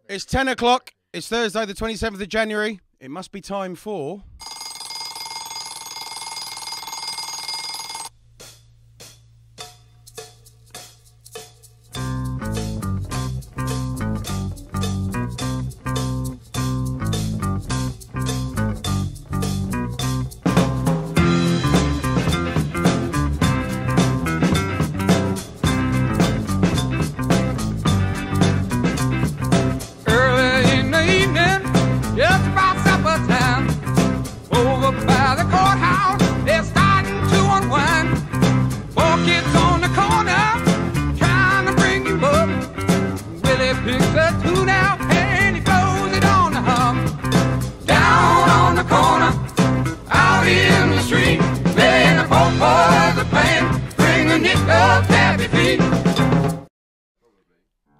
It's 10 o'clock. It's Thursday, the 27th of January. It must be time for...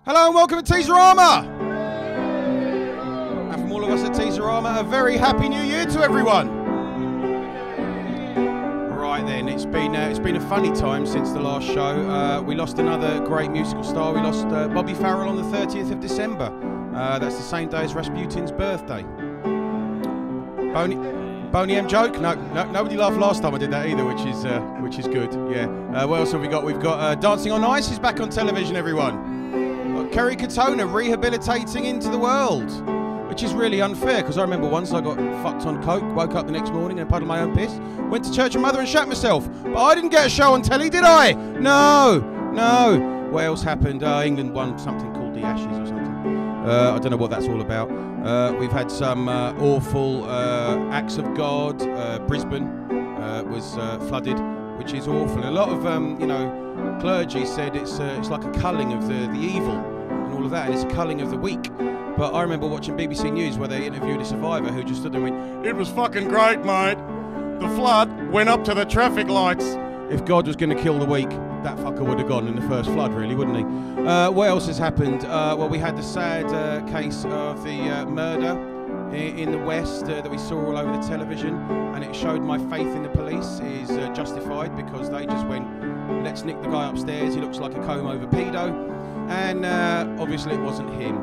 Hello and welcome to Teaserama! And from all of us at Teaserama, a very happy new year to everyone! Right then, it's been a funny time since the last show. We lost another great musical star. We lost Bobby Farrell on the 30th of December. That's the same day as Rasputin's birthday. Boney M joke? No, nobody laughed last time I did that either, which is good. Yeah. What else have we got? We've got Dancing on Ice is back on television, everyone. Kerry Katona rehabilitating into the world, which is really unfair because I remember once I got fucked on coke, woke up the next morning and puddled my own piss, went to church with mother and shat myself, but I didn't get a show on telly, did I? No. What else happened? England won something called the Ashes or something. I don't know what that's all about. We've had some awful acts of God. Brisbane was flooded, which is awful. A lot of clergy said it's like a culling of the evil and all of that, and it's a culling of the weak. But I remember watching BBC News where they interviewed a survivor who just stood there and went, "It was fucking great, mate. The flood went up to the traffic lights." If God was going to kill the weak, that fucker would have gone in the first flood, really, wouldn't he? What else has happened? Well, we had the sad case of the murder in the West that we saw all over the television, and it showed my faith in the police is justified because they just went, let's nick the guy upstairs, he looks like a comb-over pedo, and obviously it wasn't him.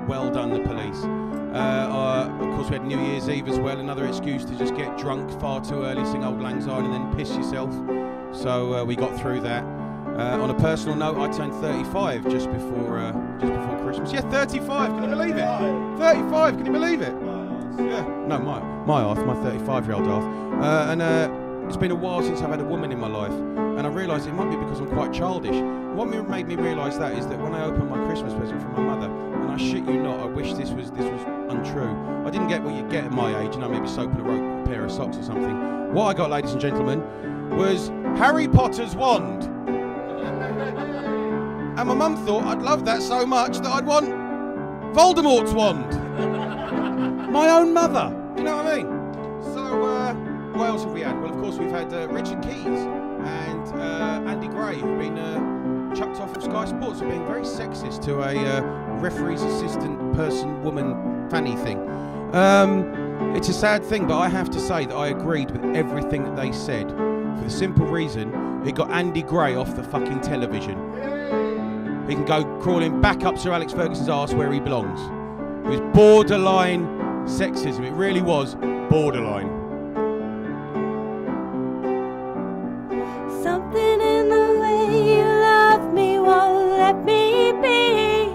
Well done, the police. Of course, we had New Year's Eve as well, another excuse to just get drunk far too early, sing Auld Lang Syne and then piss yourself. So we got through that. On a personal note, I turned 35 just before Christmas. Yeah, 35, can you believe it? 35, can you believe it? Yeah, no, my Arth, my 35-year-old Arth. And it's been a while since I've had a woman in my life, and I realised it might be because I'm quite childish. What made me realise that is that when I opened my Christmas present from my mother, and I shit you not, I wish this was untrue. I didn't get what you get at my age, maybe soap and a rope, a pair of socks or something. What I got, ladies and gentlemen, was Harry Potter's wand. And my mum thought I'd love that so much that I'd want Voldemort's wand. My own mother. Do you know what I mean? So, what else have we had? Well, of course, we've had Richard Keys and Andy Gray, who've been chucked off of Sky Sports for being very sexist to a referee's assistant woman fanny thing. It's a sad thing, but I have to say that I agreed with everything that they said for the simple reason it got Andy Gray off the fucking television. He can go crawling back up Sir Alex Ferguson's arse where he belongs. It was borderline sexism. It really was borderline. Something in the way you love me won't let me be.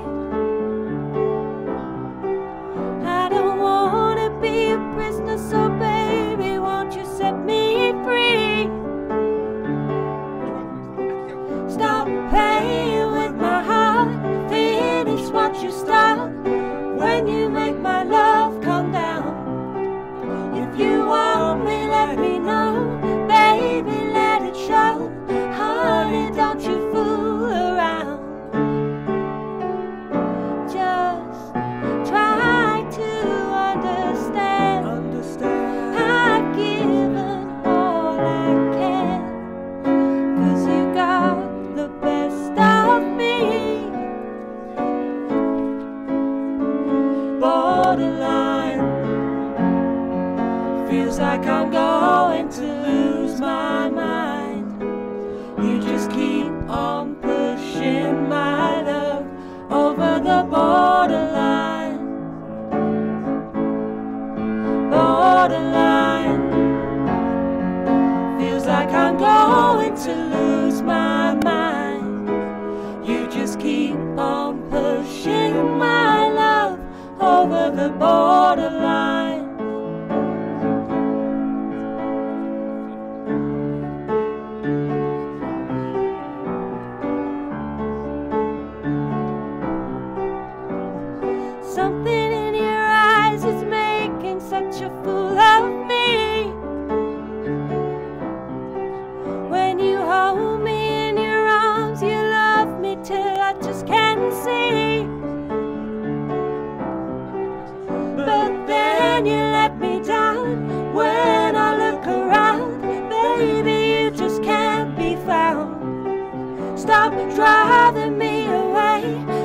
I don't want to be a prisoner, so baby, won't you set me free? Stop playing with my heart, finish what you start. When you make my love come down, if you just can't see. But then you let me down. When I look around, baby, you just can't be found. Stop driving me away,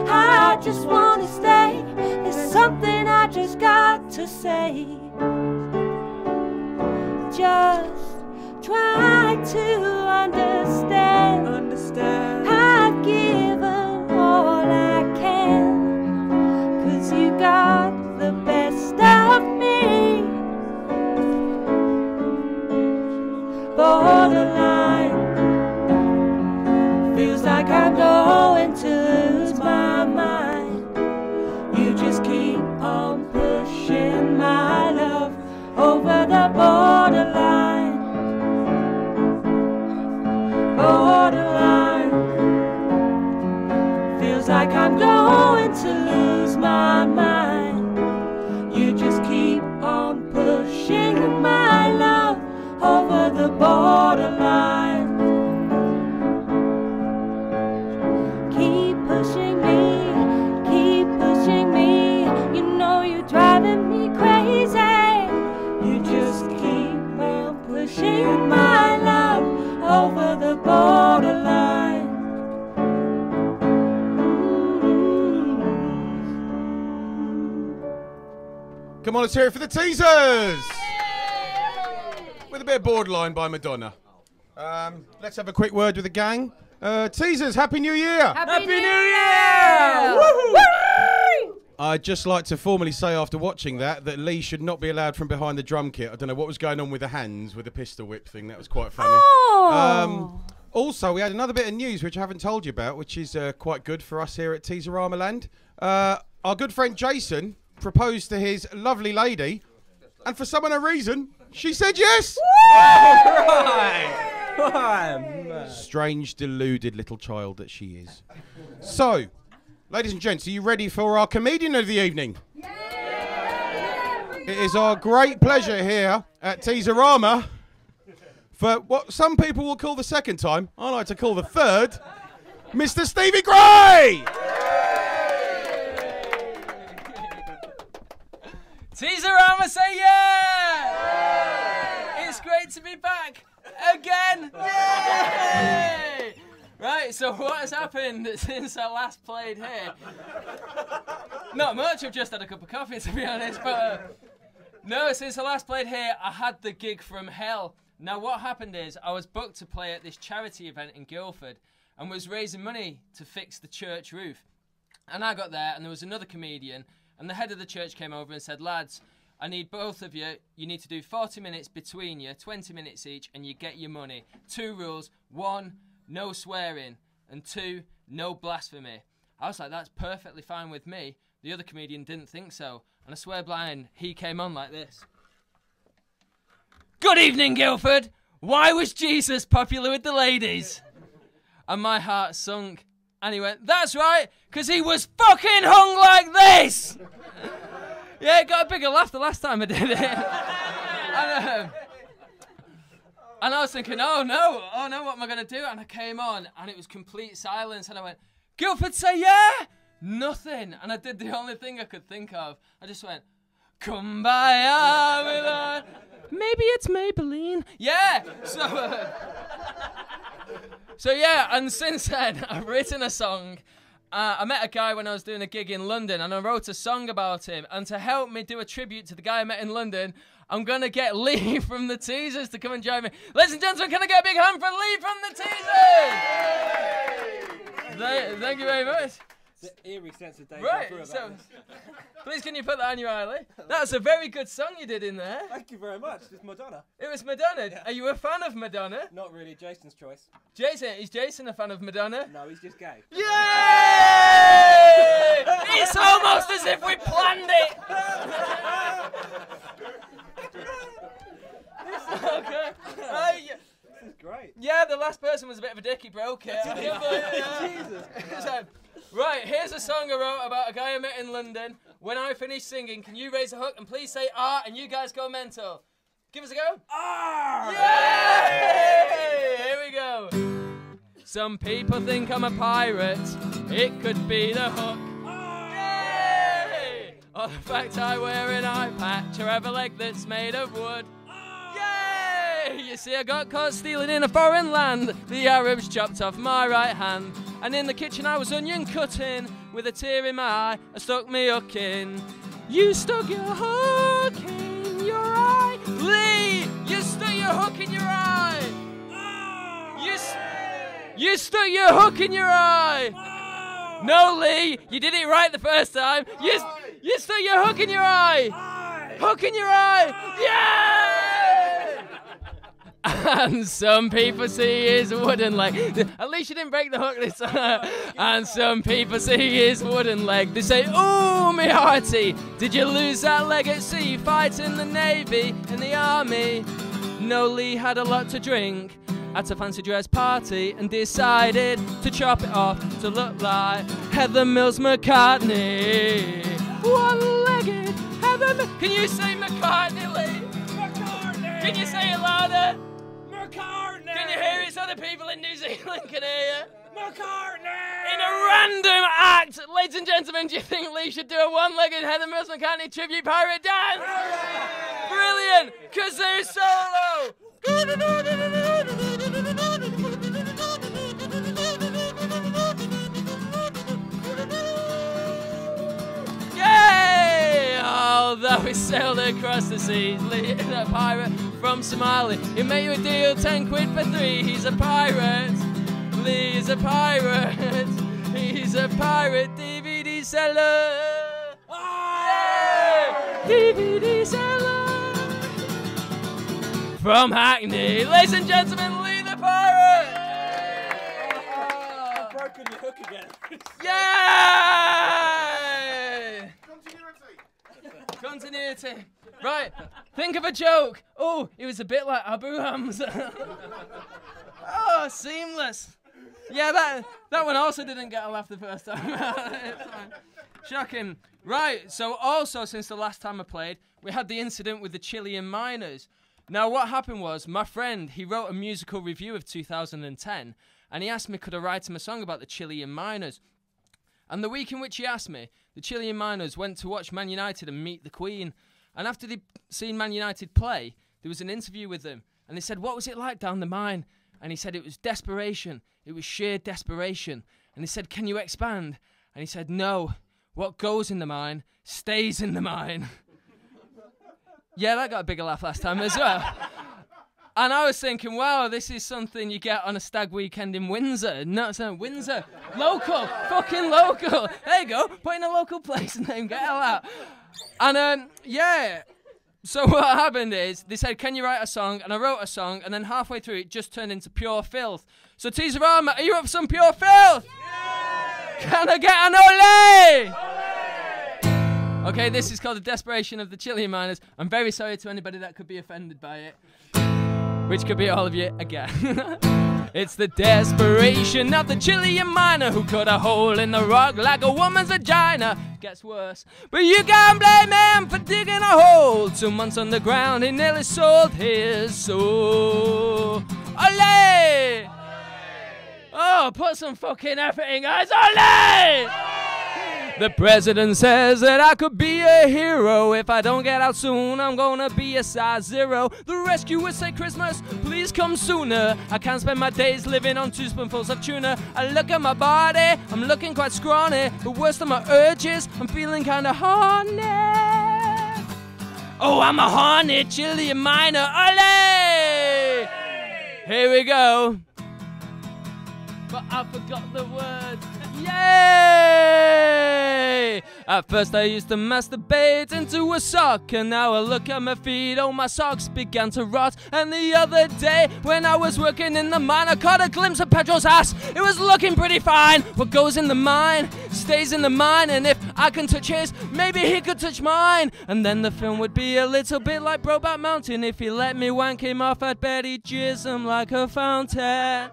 I just wanna stay. There's something I just got to say. Just try to understand. I've given all I can, 'cause you got the best of me. Borderline, feels like I'm going to lose my mind. You just keep on pushing my love over the borderline. Borderline, feels like I'm going to lose my mind. You just keep on pushing my love over the borderline. Keep pushing me, you know you're driving me crazy. You just keep on pushing my love over the borderline. Come on, let's hear it for the Teasers! With a bit of Borderline by Madonna. Let's have a quick word with the gang. Teasers, Happy New Year! Happy New Year! Woo-hoo! I'd just like to formally say after watching that Lee should not be allowed from behind the drum kit. I don't know what was going on with the hands with the pistol whip thing. That was quite funny. Oh. Also, we had another bit of news which I haven't told you about, which is quite good for us here at Teaserama Land. Our good friend Jason proposed to his lovely lady, and for some unknown reason, she said yes! Right. Strange, deluded little child that she is. So, ladies and gents, are you ready for our comedian of the evening? Yeah. It is our great pleasure here at Teaserama for what some people will call the second time, I like to call the third, Mr. Stevie Gray! Teaserama, say yeah! It's great to be back again! Yay! Right, so what has happened since I last played here? Not much, I've just had a cup of coffee to be honest, but no, since I last played here, I had the gig from hell. Now what happened is, I was booked to play at this charity event in Guildford and was raising money to fix the church roof. And I got there and there was another comedian and the head of the church came over and said, lads, I need both of you. You need to do 40 minutes between you, 20 minutes each, and you get your money. 2 rules. 1, no swearing. And 2, no blasphemy. I was like, that's perfectly fine with me. The other comedian didn't think so. And I swear blind, he came on like this. Good evening, Guildford. Why was Jesus popular with the ladies? And my heart sunk. And he went, that's right, because he was fucking hung like this! Yeah, it got a bigger laugh the last time I did it. And I was thinking, oh no, what am I going to do? And I came on, and it was complete silence, and I went, Guildford, say yeah! Nothing. And I did the only thing I could think of. I just went, Kumbaya with a... Maybe it's Maybelline. Yeah! So yeah, and since then, I've written a song. I met a guy when I was doing a gig in London, and I wrote a song about him. And to help me do a tribute to the guy I met in London, I'm going to get Lee from the Teasers to come and join me. Ladies and gentlemen, can I get a big hand for Lee from the Teasers? Thank you very much. The eerie sense of deja Right, vu about so this. please can you put that on your eye, Lee? That's a very good song you did in there. Thank you very much. It's Madonna. It was Madonna. Yeah. Are you a fan of Madonna? Not really Jason's choice. Jason, is Jason a fan of Madonna? No, he's just gay. Yay! It's almost as if we planned it. Okay. This is great. Yeah, the last person was a bit of a dick. He broke it. Jesus. So, right, here's a song I wrote about a guy I met in London. When I finish singing, can you raise a hook and please say ah, and you guys go mental. Give us a go. Ah! Yay! Here we go. Some people think I'm a pirate. It could be the hook. Yay! Or the fact I wear an eye patch or have a leg that's made of wood. Yay! You see, I got caught stealing in a foreign land. The Arabs chopped off my right hand. And in the kitchen I was onion cutting. With a tear in my eye, I stuck me hook in. You stuck your hook in your eye. Lee, you stuck your hook in your eye. You stuck your hook in your eye. No, Lee, you did it right the first time. You stuck your hook in your eye. Hook in your eye. Yeah! And some people see his wooden leg. At least you didn't break the hook this time. And some people see his wooden leg. They say, ooh, me hearty, did you lose that leg at sea? Fighting the Navy and the Army. No, Lee had a lot to drink at a fancy dress party and decided to chop it off to look like Heather Mills McCartney. One-legged Heather. Can you say McCartney, Lee? McCartney. Can you say it louder? McCartney. Can you hear it so the people in New Zealand can hear you? McCartney. In a random act, ladies and gentlemen, do you think Lee should do a one-legged Heather Mills McCartney tribute pirate dance? Brilliant, because they're solo. Yay! Although he sailed across the seas, Lee is a pirate from Somalia. He made you a deal, 10 quid for 3. He's a pirate. Lee is a pirate. He's a pirate DVD seller. Yay! DVD seller. From Hackney, ladies and gentlemen, Lee the pirate. I've broken your hook again. Yay! Continuity. Right, think of a joke. Oh, it was a bit like Abu Hamza. Oh, seamless. Yeah, that one also didn't get a laugh the first time. Shocking. Right, so also since the last time I played, we had the incident with the Chilean miners. Now, what happened was, my friend, he wrote a musical review of 2010, and he asked me could I write him a song about the Chilean miners. And the week in which he asked me, the Chilean miners went to watch Man United and meet the Queen. And after they'd seen Man United play, there was an interview with them. And they said, what was it like down the mine? And he said, it was desperation. It was sheer desperation. And they said, can you expand? And he said, no. What goes in the mine stays in the mine. Yeah, that got a bigger laugh last time as well. And I was thinking, wow, this is something you get on a stag weekend in Windsor. No, so Windsor. Local. Fucking local. There you go. Put in a local place name. Get hell out. And, yeah. So what happened is, they said, can you write a song? And I wrote a song, and then halfway through, it just turned into pure filth. So Teaserama, are you up for some pure filth? Yeah! Can I get an ole? Okay, this is called The Desperation of the Chilean Miners. I'm very sorry to anybody that could be offended by it. Which could be all of you again. It's the desperation of the Chilean miner who cut a hole in the rock like a woman's vagina. Gets worse. But you can't blame him for digging a hole. 2 months underground, he nearly sold his soul. Ole! Oh, put some fucking effort in, guys. Ole! The president says that I could be a hero. If I don't get out soon, I'm gonna be a size 0. The rescuers say Christmas, please come sooner. I can't spend my days living on 2 spoonfuls of tuna. I look at my body, I'm looking quite scrawny. The worst of my urges, I'm feeling kinda horny. Oh, I'm a horny Chilean miner. Ole! Here we go. But I forgot the words. Yay! At first I used to masturbate into a sock, and now I look at my feet, oh my socks began to rot. And the other day when I was working in the mine, I caught a glimpse of Pedro's ass. It was looking pretty fine. What goes in the mine stays in the mine, and if I can touch his, maybe he could touch mine. And then the film would be a little bit like Brokeback Mountain. If he let me wank him off, I'd bet he'd jizz him like a fountain.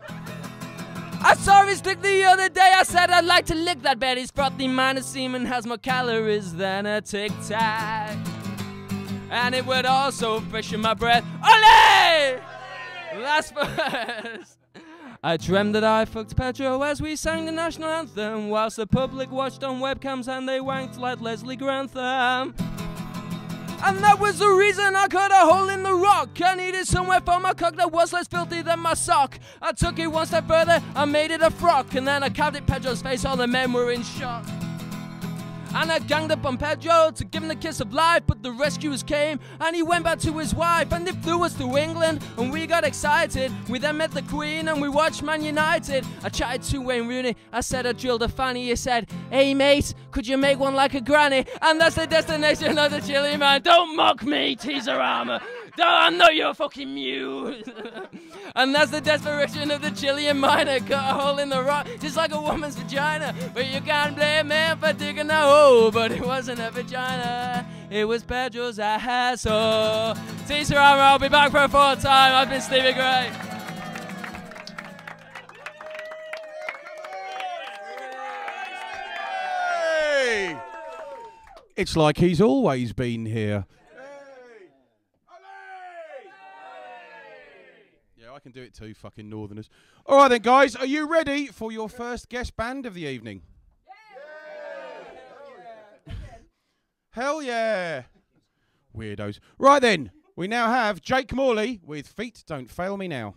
I saw his dick the other day, I said I'd like to lick that bed. His frothy minor semen has more calories than a Tic Tac. And it would also freshen my breath. Ole! Last verse. I dreamt that I fucked Pedro as we sang the national anthem, whilst the public watched on webcams and they wanked like Leslie Grantham. And that was the reason I cut a hole in the rock. I needed somewhere for my cock that was less filthy than my sock. I took it one step further, I made it a frock, and then I carved it Pedro's face, all the men were in shock. And I ganged up on Pedro to give him the kiss of life, but the rescuers came and he went back to his wife, and they flew us to England and we got excited. We then met the Queen and we watched Man United. I chatted to Wayne Rooney, I said I drilled a fanny. He said, hey mate, could you make one like a granny? And that's the destination of the chili man. Don't mock me, Teaserama. I'm not your fucking muse. And that's the desperation of the Chilean miner. Cut a hole in the rock, just like a woman's vagina. But you can't blame me for digging a hole. But it wasn't a vagina, it was Pedro's asshole. Teaserama, I'll be back for a fourth time. I've been Stevie Gray. Hey! It's like he's always been here. I can do it too, fucking northerners. All right then, guys, are you ready for your first guest band of the evening? Yeah. Hell yeah. Weirdos. Right then, we now have Jake Morley with Feet Don't Fail Me Now.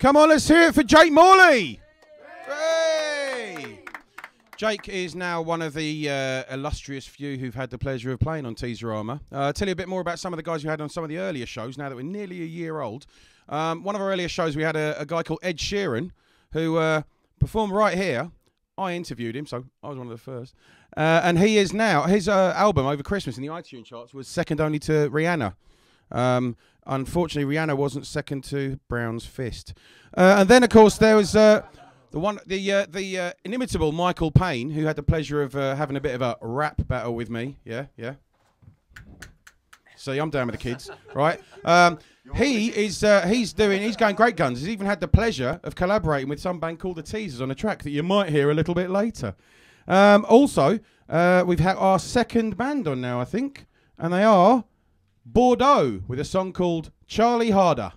Come on, let's hear it for Jake Morley. Hey! Jake is now one of the illustrious few who've had the pleasure of playing on Teaserama. I'll tell you a bit more about some of the guys who had on some of the earlier shows, now that we're nearly a year old. One of our earlier shows, we had a guy called Ed Sheeran, who performed right here. I interviewed him, so I was one of the first. And he is now, his album over Christmas in the iTunes charts was second only to Rihanna. Unfortunately, Rihanna wasn't second to Brown's Fist. And then, of course, there was the inimitable Michael Payne, who had the pleasure of having a bit of a rap battle with me. Yeah. See, I'm down with the kids, right? He's going great guns. He's even had the pleasure of collaborating with some band called the Teasers on a track that you might hear a little bit later. Also, we've had our second band on now, I think, and they are Bordeauxxx with a song called Charlie Harder.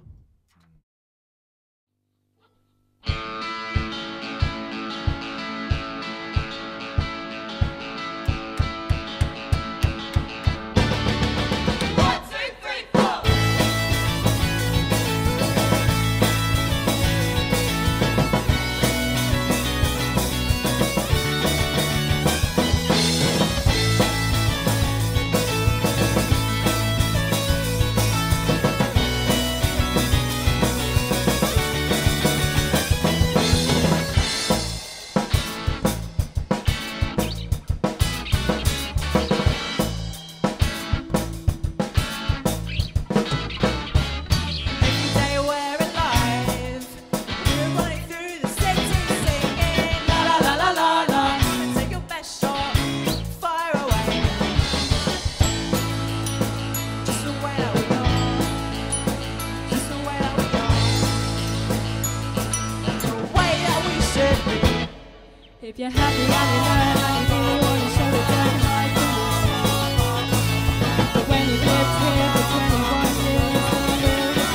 If you're happy and you know and you really want to show it, don't hide from me. But when you lived here for 21 years, then will you be?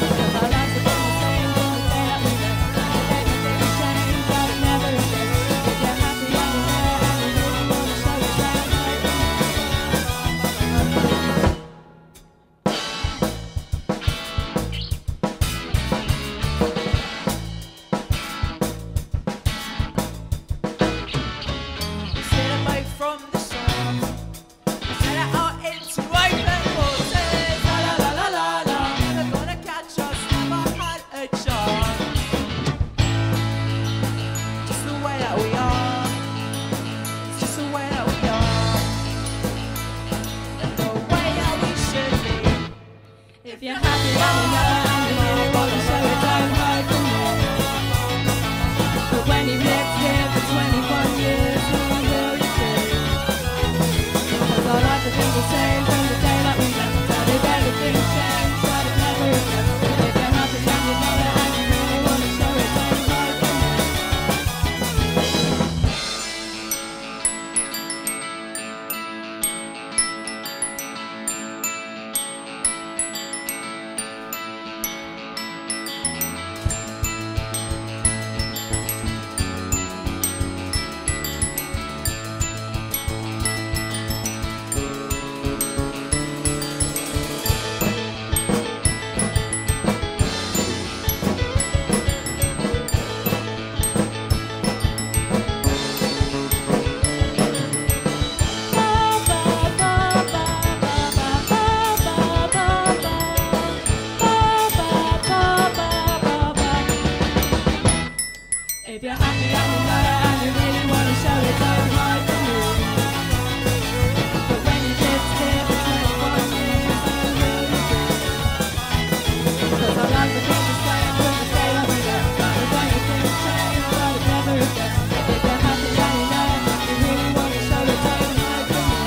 'Cause our lives have been the same from the day that we met. Everything's changed, but it never again. If you're happy and you know and you really want to show it, don't hide from me. If you're happy and you know and you really want to show it, don't hide from me. But when you've lived here for 21 years, who will you be? 'Cause our lives have been the same from the day that we met. But if everything's changed, but it never again. If you're happy and you know it and you really want to show it, don't hide from me. If you're happy and you know it and you really want to show it, don't hide from me. But when you lived here for 21 years, who will you be? 'Cause our lives have been the same from the day that we met. If anything's changed, but it never again. If you're happy and you know it and you really want to show it, don't hide from me.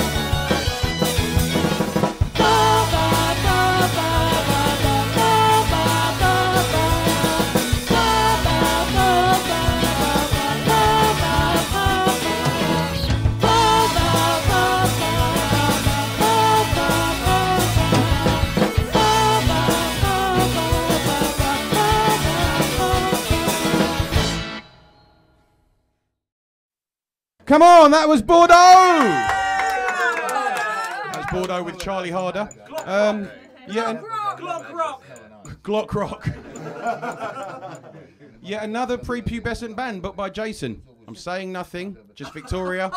Come on, that was Bordeauxxx! That was Bordeauxxx with Charlie Harder. Glock Rock. Yet another prepubescent band booked by Jason. I'm saying nothing. Just Victoria.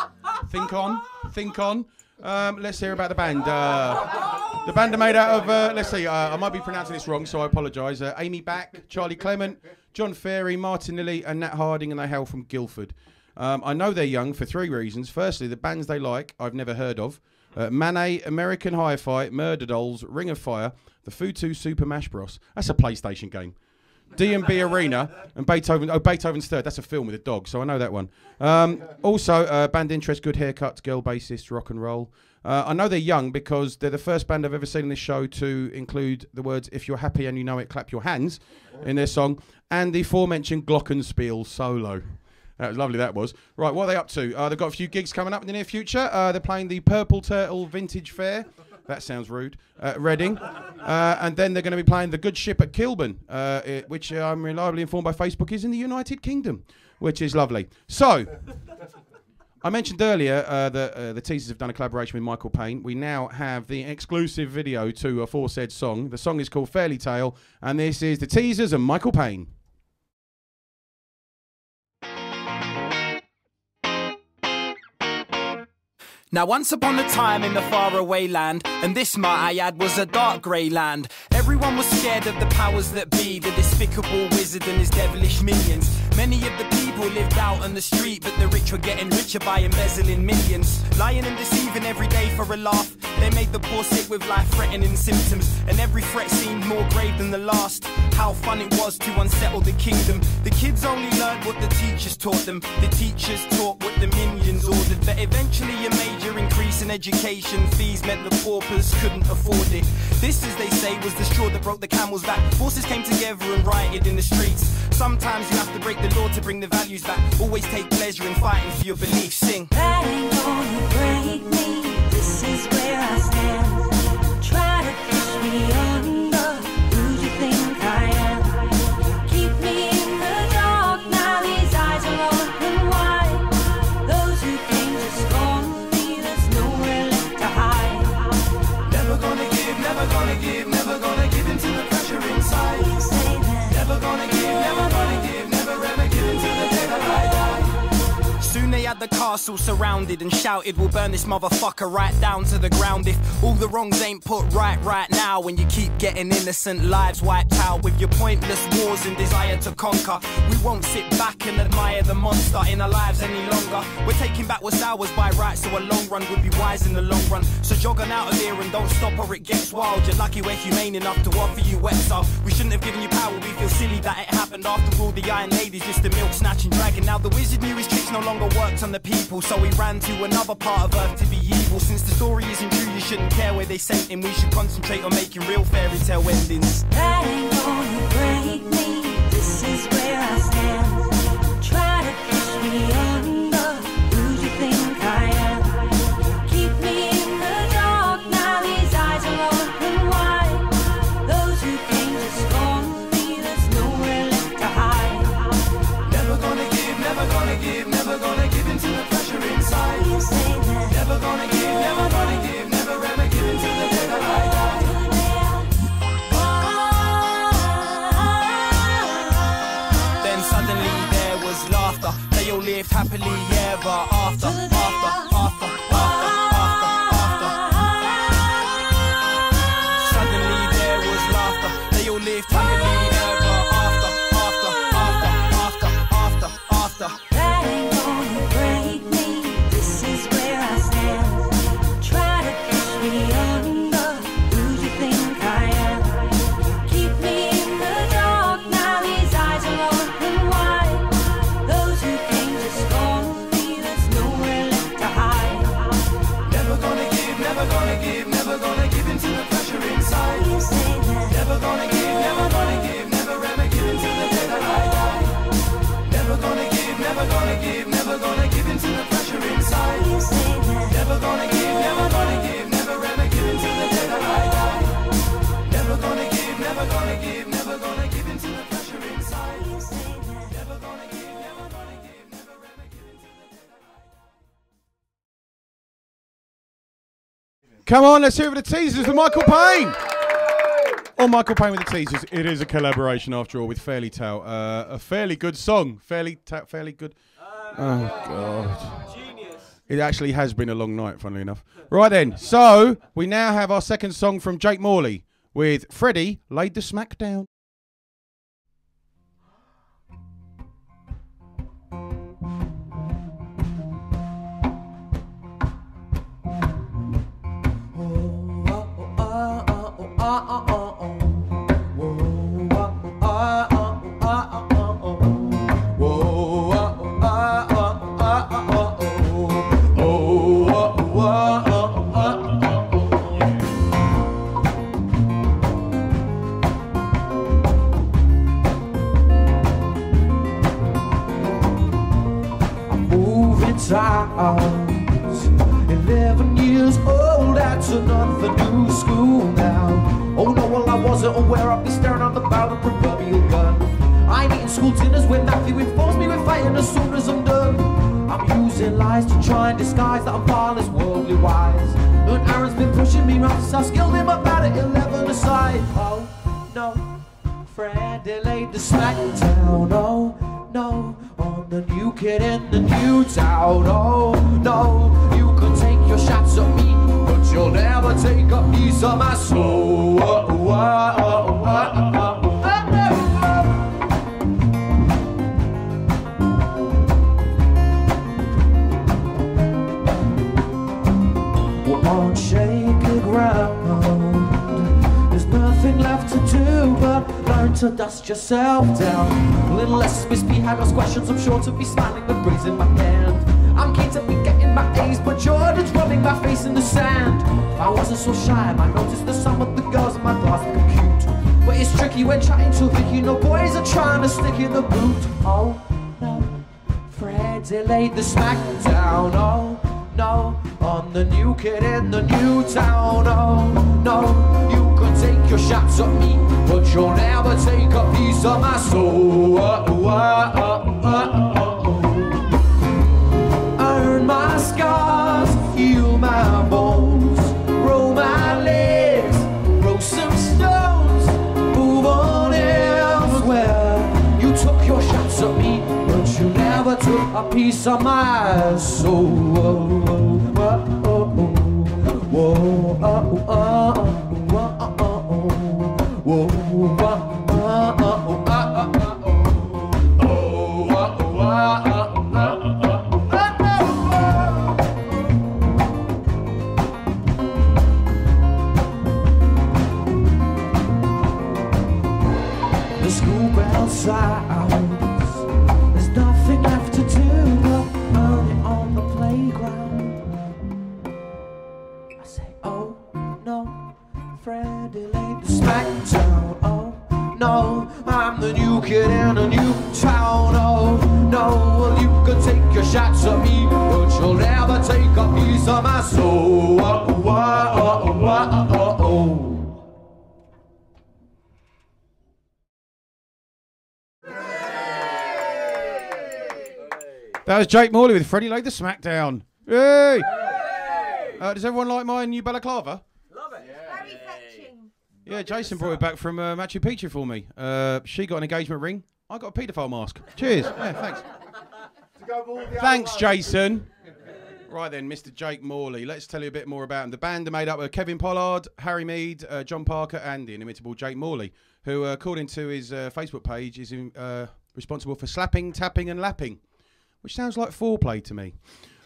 Think on. Think on. Let's hear about the band. The band are made out of, let's see, I might be pronouncing this wrong, so I apologise. Amy Back, Charlie Clement, John Ferry, Martin Lilly, and Nat Harding, and they hail from Guildford. I know they're young for 3 reasons. Firstly, the bands they like, I've never heard of. Manet, American Hi-Fi, Murder Dolls, Ring of Fire, the Futu Super Mash Bros. That's a PlayStation game. D&B Arena and Beethoven. Oh, Beethoven's Third. That's a film with a dog, so I know that one. Also, band interest, good haircuts, girl bassist, rock and roll. I know they're young because they're the first band I've ever seen in this show to include the words "If you're happy and you know it, clap your hands" in their song, and the aforementioned Glockenspiel solo. That was lovely, that was. Right, what are they up to? They've got a few gigs coming up in the near future. They're playing the Purple Turtle Vintage Fair. That sounds rude. Reading. And then they're going to be playing the Good Ship at Kilburn, which I'm reliably informed by Facebook is in the United Kingdom, which is lovely. So, I mentioned earlier that the Teasers have done a collaboration with Michael Payne. We now have the exclusive video to a aforesaid song. The song is called Fairy Tale, and this is the Teasers and Michael Payne. Now once upon a time in the faraway land, and this might I add was a dark grey land. Everyone was scared of the powers that be, the despicable wizard and his devilish minions. Many of the people lived out on the street, but the rich were getting richer by embezzling millions. Lying and deceiving every day for a laugh. They made the poor sick with life-threatening symptoms, and every threat seemed more grave than the last. How fun it was to unsettle the kingdom. The kids only learned what the teachers taught them. The teachers taught what the minions ordered, but eventually a major increase in education fees meant the paupers couldn't afford it. This, as they say, was the straw that broke the camel's back. Forces came together and rioted in the streets. Sometimes you have to break the law to bring the values back. Always take pleasure in fighting for your beliefs. Sing. That ain't gonna break me. This is where I stand. Try to push me under. Who do you think I am? Keep me in the dark. Now these eyes are open wide. Those who came to scorn me, there's nowhere left to hide. Never gonna give, never gonna give, never gonna give into the pressure inside. You say that. Never gonna give, never gonna give, never ever give into the day that I die. Soon they had the castle surrounded and shouted, we'll burn this motherfucker right down to the ground. If all the wrongs ain't put right now, when you keep getting innocent lives wiped out with your pointless wars and desire to conquer, we won't sit back and admire the monster in our lives any longer. We're taking back what's ours by right, so a long run would be wise in the long run. So jog on out of here and don't stop or it gets wild. You're lucky we're humane enough to offer you wet stuff. We shouldn't have given you power, we feel silly that it happened. After all, the Iron Lady's just a milk snatching dragon. Now the wizard knew his tricks no longer worked on the people, so he ran to another part of Earth to be evil. Since the story isn't true, you shouldn't care where they sent him. We should concentrate on making real fairy tale endings. That ain't gonna break me. This is where I stand. Try to push me under. Who do you think I am? Keep me in the dark. Now these eyes are open wide. Those who came to scorn me, there's nowhere left to hide. Never gonna give, never gonna give, never gonna give into the pressure inside. You say that. Never gonna give, never gonna give, never ever give into the day that I die. Then suddenly there was laughter. They all lived happily ever after, after. Suddenly there was laughter. They all lived happily ever after. That ain't gonna break me. This is where I stand. Try to push me under. Who do you think I am? Keep me in the dark. Now these eyes are open wide. Those who came to scorn me, there's nowhere left to hide. Never gonna give, never gonna give, never gonna give into the pressure inside. You say that. Never gonna give, never gonna give, never ever give into the day that I die. Never gonna give, never gonna give, never gonna give into the pressure inside. You say that. Never gonna give, never gonna give, never ever give into the day that I die. Never gonna give, never gonna give, never gonna give into the pressure inside. You say that. Never gonna give, never gonna give, never ever give into the day that I die. Come on, let's hear it for the Teasers with Michael Payne. Or Michael Payne with the Teasers. It is a collaboration after all with Fairy Tale. A fairly good song. Fairly good. Oh, God. Genius. It actually has been a long night, funnily enough. Right then, so we now have our second song from Jake Morley with Freddie Laid the Smack Down. Towns, 11 years old, that's another new school now. Oh no, well I wasn't aware I'd be staring on the barrel of the proverbial gun. I'm eating school dinners when Matthew informs me we're fighting as soon as I'm done. I'm using lies to try and disguise that I'm far less worldly wise. And Aaron's been pushing me round since I skilled him up at 11 aside. Oh no, Freddie laid the smack down. Oh no, on the new kid in the new town. Oh no, you can take your shots at me, but you'll never take a piece of my soul. We're on shaky ground. There's nothing left to do but learn to dust yourself down. A little less misbehaved, ask questions, I'm sure to be smiling with breeze in my hand. I'm keen to be getting my A's, but Jordan's rubbing my face in the sand. If I wasn't so shy, I might notice that some of the girls in my class think I'm cute. But it's tricky when chatting to Vicky, no boys are trying to stick in the boot. Oh no, Freddie laid the smack down. Oh no, on the new kid in the new town. Oh no, you can take your shots at me, but you'll never take a piece of my soul. Earn my scars, heal my bones, roll my legs, throw some stones, move on elsewhere. You took your shots at me, but you never took a piece of my soul. The school bell sounds. There's nothing left to do but earn it on the playground. I say, oh no, Freddie laid the smack down. Oh no, I'm the new kid in a new town. Oh no, well you can take your shots at me, but you'll never take a piece of my soul. That was Jake Morley with Freddie Laid the Smackdown. Yay! Does everyone like my new balaclava? Love it. Very fetching. Yeah, Jason brought it back from Machu Picchu for me. She got an engagement ring. I got a paedophile mask. Cheers. Yeah, thanks. Thanks, Jason. Right then, Mr. Jake Morley. Let's tell you a bit more about him. The band are made up of Kevin Pollard, Harry Mead, John Parker, and the inimitable Jake Morley, who, according to his Facebook page, is responsible for slapping, tapping, and lapping, which sounds like foreplay to me.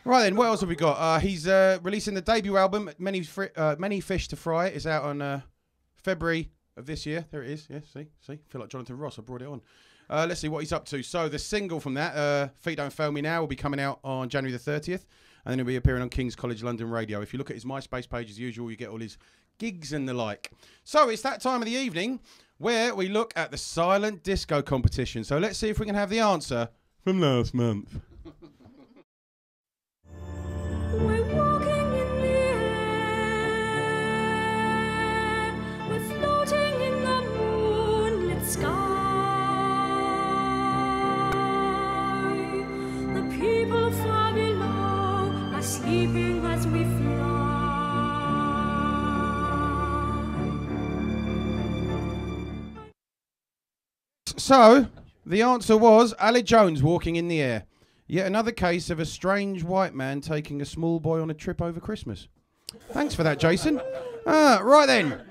Right then, what else have we got? He's releasing the debut album, Many Fish to Fry. It's out on February of this year. There it is. Yeah, see? Feel like Jonathan Ross. I brought it on. Let's see what he's up to. So the single from that, Feet Don't Fail Me Now, will be coming out on January the 30th. And then he'll be appearing on King's College London Radio. If you look at his MySpace page as usual, you get all his gigs and the like. So it's that time of the evening where we look at the silent disco competition. So let's see if we can have the answer from last month. We're walking in the air. We're floating in the moonlit sky. The people far below are sleeping as we fly. So the answer was Aled Jones, Walking in the Air. Yet another case of a strange white man taking a small boy on a trip over Christmas. Thanks for that, Jason. Right then,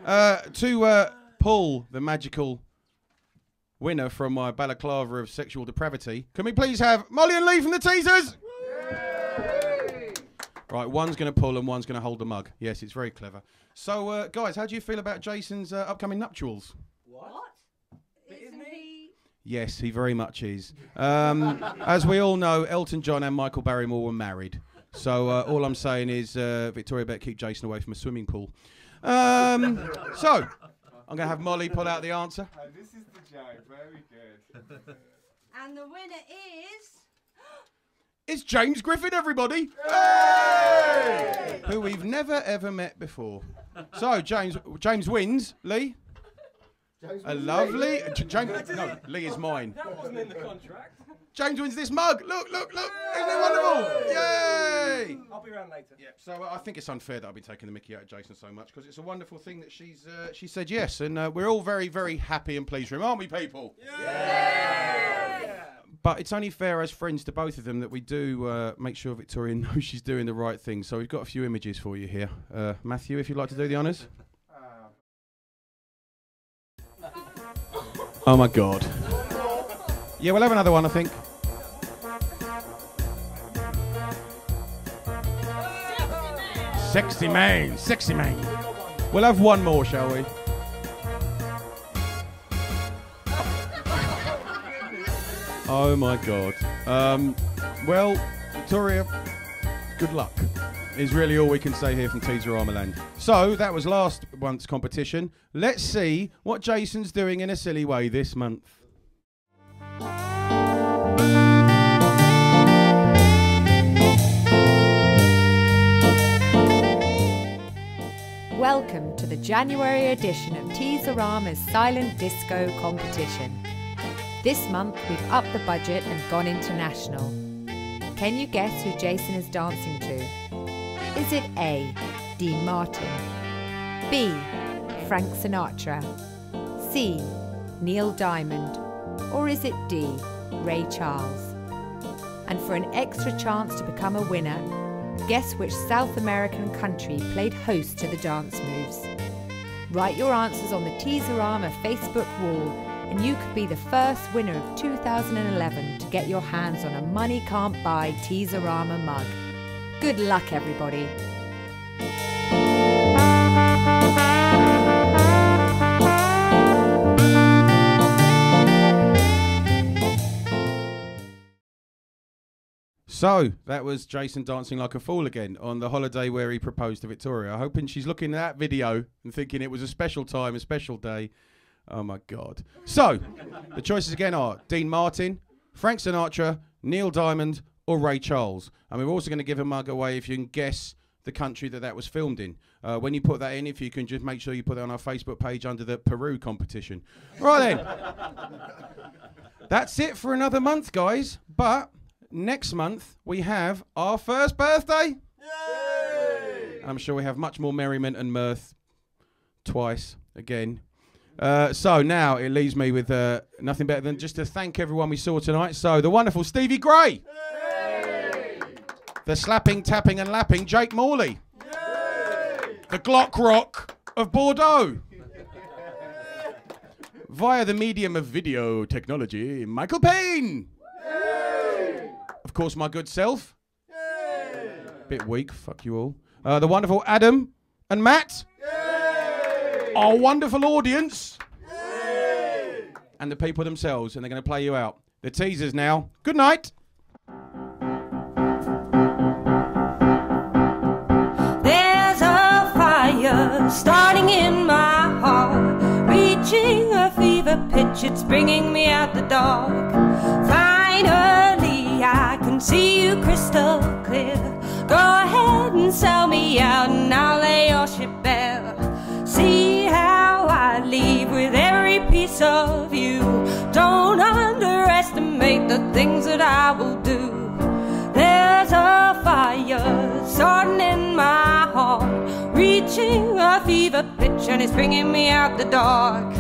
to pull the magical winner from my balaclava of sexual depravity, can we please have Molly and Lee from the Teasers? Right, one's going to pull and one's going to hold the mug. Yes, it's very clever. So, guys, how do you feel about Jason's upcoming nuptials? What? Isn't he? Yes, he very much is. As we all know, Elton John and Michael Barrymore were married. So all I'm saying is, Victoria, better keep Jason away from a swimming pool. So, I'm going to have Molly pull out the answer. This is the joke. Very good. And the winner is... It's James Griffin, everybody! Hey! Who we've never, ever met before. So, James wins. Lee? A lovely... no, Lee is mine. That wasn't in the contract. James wins this mug. Look. Isn't it wonderful? Yay! I'll be around later. Yeah. So I think it's unfair that I've been taking the mickey out of Jason so much, because it's a wonderful thing that she said yes, and we're all very, very happy and pleased for him, aren't we, people? Yeah! But it's only fair as friends to both of them that we do make sure Victoria knows she's doing the right thing. So we've got a few images for you here. Matthew, if you'd like to do the honours. Oh my God. Yeah, we'll have another one, I think. Sexy man. We'll have one more, shall we? Oh my God. Well, Victoria, good luck is really all we can say here from Teaserama Land. So, that was last month's competition. Let's see what Jason's doing in a silly way this month. Welcome to the January edition of Teaserama's Silent Disco competition. This month we've upped the budget and gone international. Can you guess who Jason is dancing to? Is it A, Dean Martin, B, Frank Sinatra, C, Neil Diamond, or is it D, Ray Charles? And for an extra chance to become a winner, guess which South American country played host to the dance moves. Write your answers on the Teaserama Facebook wall and you could be the first winner of 2011 to get your hands on a money can't buy Teaserama mug. Good luck, everybody. So, that was Jason dancing like a fool again on the holiday where he proposed to Victoria. I'm hoping she's looking at that video and thinking it was a special time, a special day. Oh my God. So, the choices again are Dean Martin, Frank Sinatra, Neil Diamond, or Ray Charles. And we're also going to give a mug away if you can guess the country that was filmed in. When you put that in, if you can just make sure you put it on our Facebook page under the Peru competition. Right then. That's it for another month, guys. But next month, we have our first birthday. Yay! I'm sure we have much more merriment and mirth twice again. So now it leaves me with nothing better than just to thank everyone we saw tonight. So the wonderful Stevie Gray. Yay! The slapping, tapping and lapping Jake Morley. Yay! The Glock Rock of Bordeauxx. Via the medium of video technology, Michael Payne. Yay! Of course, my good self. Yay! Bit weak, fuck you all. The wonderful Adam and Matt. Yay! Our wonderful audience. Yay! And the people themselves, and they're going to play you out. The teasers now. Good night. There's a fire starting in my heart, reaching a fever pitch, it's bringing me out the dark. Finally I can see you crystal clear. Go ahead and sell me out and I'll lay your ship bare. See how I leave with every piece of you. Don't underestimate the things that I will do. There's a fire starting in my heart, reaching a fever pitch and it's bringing me out the dark.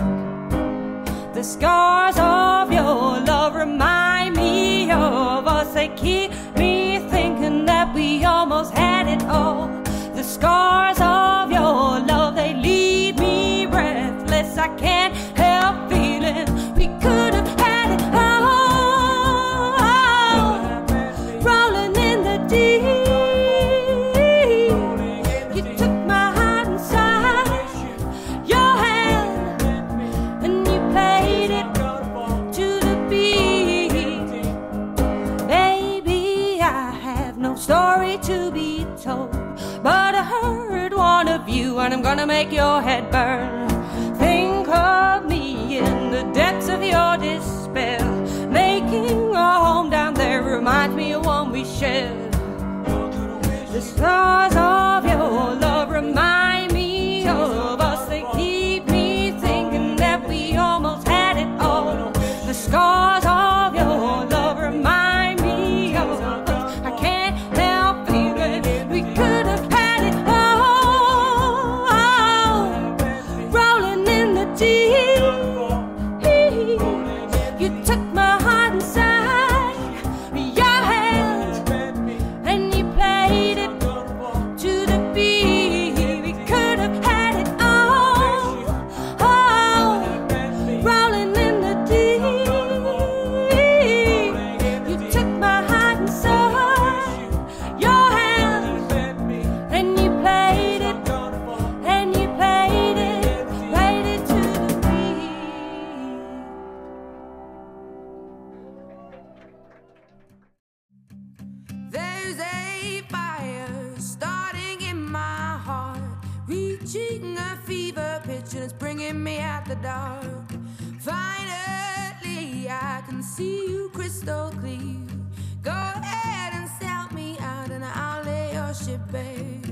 The scars of your love remind me of us us. They keep me thinking that we almost had it all. The scars of your love, they leave me breathless. I can't help feeling we could have had it all. Rolling in the deep, you took my heart inside your hand and you played it to the beat. Baby, I have no story to be told, but I heard one of you and I'm gonna make your head burn. Think of me in the depths of your despair. Making a home down there reminds me of one we shared. The stars of your love remind me of us. They keep me thinking that we almost had it all. The scars of your love remind me of us. I can't help feeling we could have had it all. Rolling in the deep, you took my heart inside your hands and you played it to the beat. We could have had it all. Rolling in the deep, you took my heart inside your hands and you played it to the beat. There's a fire starting in my heart, reaching a fever pitch and it's bringing me out the dark. Finally, I can see you crystal clear. Go ahead and sell me out and I'll lay your ship bare.